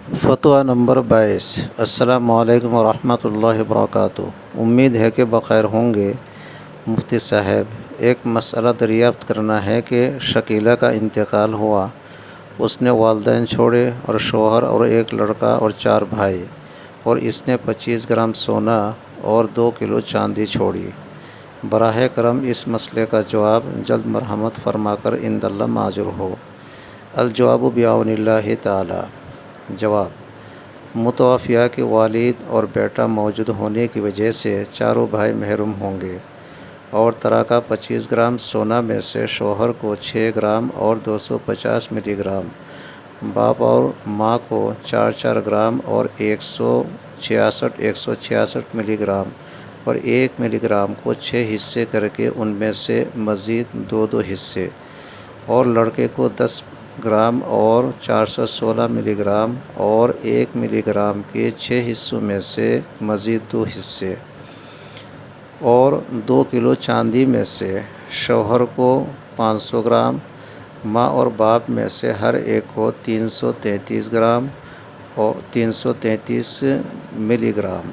فتویٰ نمبر 22۔ السلام علیکم ورحمۃ اللہ وبرکاتہ۔ امید ہے کہ بخیر ہوں گے مفتی صاحب۔ ایک مسئلہ دریافت کرنا ہے کہ شکیلہ کا انتقال ہوا، اس نے والدین چھوڑے اور شوہر اور ایک لڑکا اور 4 بھائی، اور اس نے 25 گرام سونا اور 2 کلو چاندی چھوڑی۔ براہ کرم اس مسئلے کا جواب جلد مرحمت فرما کر عند اللہ ماجر ہو۔ الجواب بعون اللہ تعالی۔ جواب: متوفیہ کے والد اور بیٹا موجود ہونے کی وجہ سے چاروں بھائی محروم ہوں گے، اور ترکہ 25 گرام سونا میں سے شوہر کو 6 گرام اور 250 ملی گرام، باپ اور ماں کو 4 گرام اور 166 ملی گرام اور 1 ملی گرام کو 6 حصے کر کے ان میں سے مزید 2 حصے، اور لڑکے کو 10 گرام اور 416 ملی گرام اور 1 ملی گرام کے 6 حصوں میں سے مزید 2 حصے، اور 2 کلو چاندی میں سے شوہر کو 500 گرام، ماں اور باپ میں سے ہر ایک کو 333 گرام اور 333 ملی گرام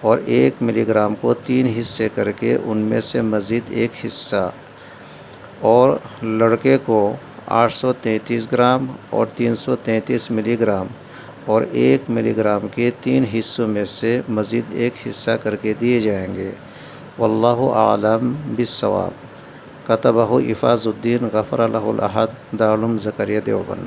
اور 1 ملی گرام کو 3 حصے کر کے ان میں سے مزید 1 حصہ، اور لڑکے کو 833 گرام اور 333 ملی گرام اور 1 ملی گرام کے 3 حصوں میں سے مزید 1 حصہ کر کے دیے جائیں گے۔ واللہ اعلم بالصواب۔ کتبہ حفاظ الدین غفر لہ الاحد، دارالعلوم زکریا دیوبند۔